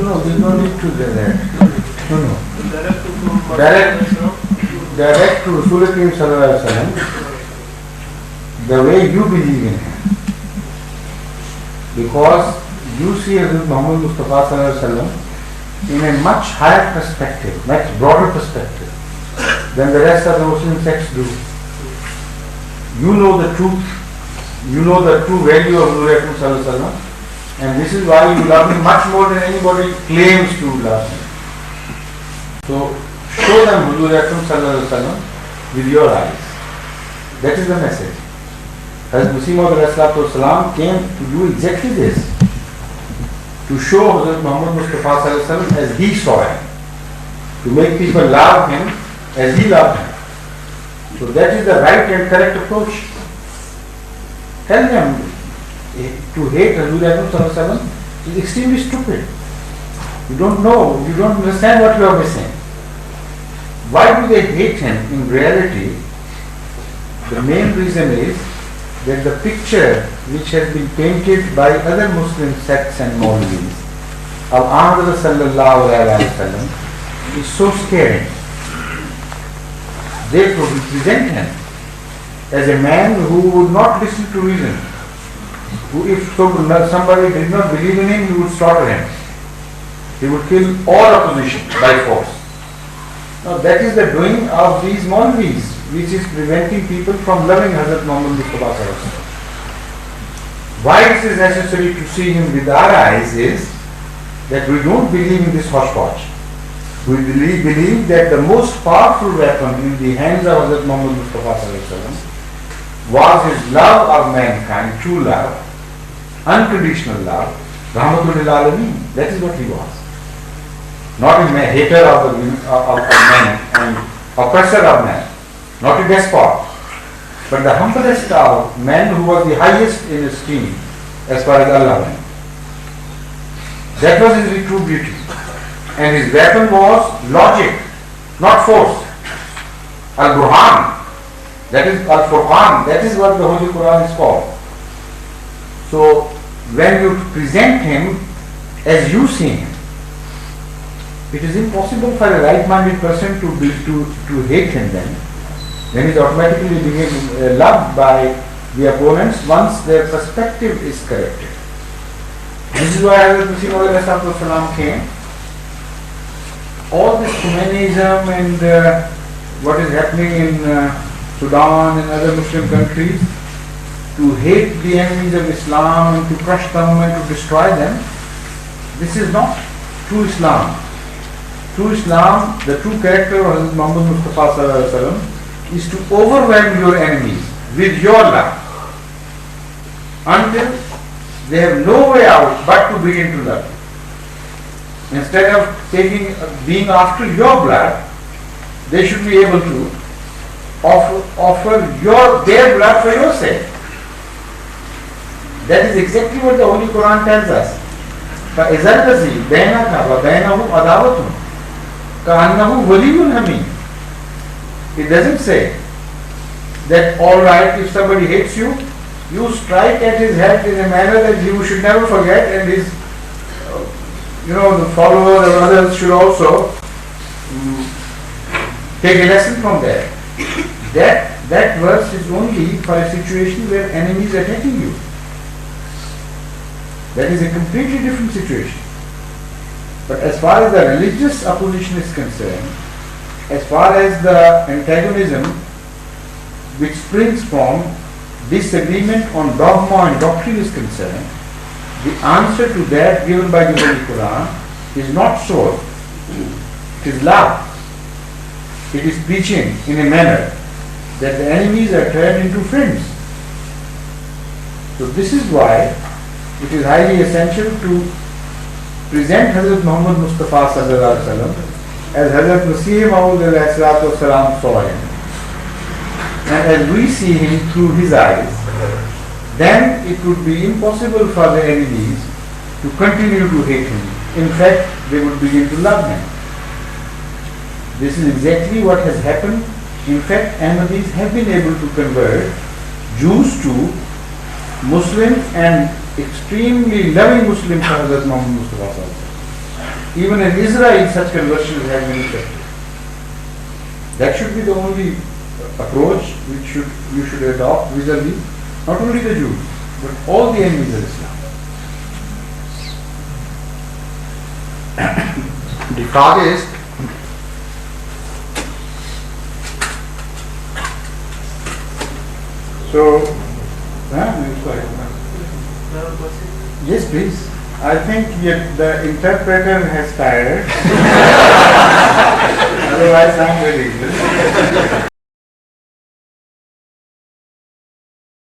No, there's no need to do that. No. Direct to Rasul Kareem Sallallahu Alaihi Wasallam, the way you believe in him. Because you see Hazrat Muhammad Mustafa Sallallahu Alaihi Wasallam in a much higher perspective, much broader perspective than the rest of the Muslim sects do. You know the truth, you know the true value of Rasul Kareem Sallallahu Alaihi Wasallam, and this is why you love him much more than anybody claims to love him. So show them Rasul Kareem Sallallahu Alaihi Wasallam with your eyes. That is the message. Hazrat Muslim came to do exactly this, to show Hazrat Muhammad Mustafa Sallallahu Alaihi Wasallam as he saw him, to make people love him as he loved him. So that is the right and correct approach. Tell them to hate Hazrat Sallallahu Alaihi Wasallam is extremely stupid. You don't know, you don't understand what you are missing. Why do they hate him? In reality, the main reason is that the picture which has been painted by other Muslim sects and Maulvis of Ahmad sallallahu alaihi wasallam is so scary. They present him as a man who would not listen to reason, who if somebody did not believe in him, he would slaughter him. He would kill all opposition by force. Now that is the doing of these Maulvis, which is preventing people from loving Hazrat Muhammad Mustafa Sallallahu Alaihi Wasallam. Why it is necessary to see him with our eyes is that we don't believe in this hodgepodge. We believe that the most powerful weapon in the hands of Hazrat Muhammad Mustafa Sallallahu Alaihi Wasallam was his love of mankind, true love, unconditional love, Rahmatul lil Alameen. That is what he was. Not a hater of men and oppressor of men, not a despot, but the humblest of men who was the highest in esteem as far as Allah went. That was his true beauty. And his weapon was logic, not force. Al-Burhan, that is Al-Furqan, that is what the Holy Quran is called. So when you present him as you see him, it is impossible for a right-minded person to hate him then. Then he automatically being loved by the opponents once their perspective is corrected. This is why Hazrat Muslim came. All this humanism and what is happening in Sudan and other Muslim countries, to hate the enemies of Islam and to crush them and to destroy them, this is not true Islam. True Islam, the true character of Hazrat Muhammad Mustafa Sallallahu Alaihi Wasallam is to overwhelm your enemies with your love until they have no way out but to begin to love. Instead of being after your blood, they should be able to offer their blood for your sake. That is exactly what the Holy Quran tells us. فَإِذَا الَّذِي بَيْنَكَ وَبَيْنَهُ عَدَاوَةٌ كَأَنَّهُ وَلِيٌّ حَمِيمٌ. It doesn't say that alright, if somebody hates you, you strike at his head in a manner that you should never forget, and his the followers or others should also take a lesson from there. That verse is only for a situation where enemies are attacking you. That is a completely different situation. But as far as the religious opposition is concerned, as far as the antagonism which springs from disagreement on dogma and doctrine is concerned, the answer to that given by the Holy Quran is not sword, it is love. It is preaching in a manner that the enemies are turned into friends. So this is why it is highly essential to present Hazrat Muhammad Mustafa Sallallahu Alaihi Wasallam as Hazrat Masih Maud saw him. And as we see him through his eyes, then it would be impossible for the enemies to continue to hate him. In fact, they would begin to love him. This is exactly what has happened. In fact, Ahmadis have been able to convert Jews to Muslims and extremely loving Muslims for Hazrat Muhammad Mustafa. Even in Israel, such conversions have been effective. That should be the only approach which you should adopt vis-a-vis not only the Jews, but all the enemies of Islam. The farthest yes, please. I think the interpreter has tired. Otherwise, I'm very good.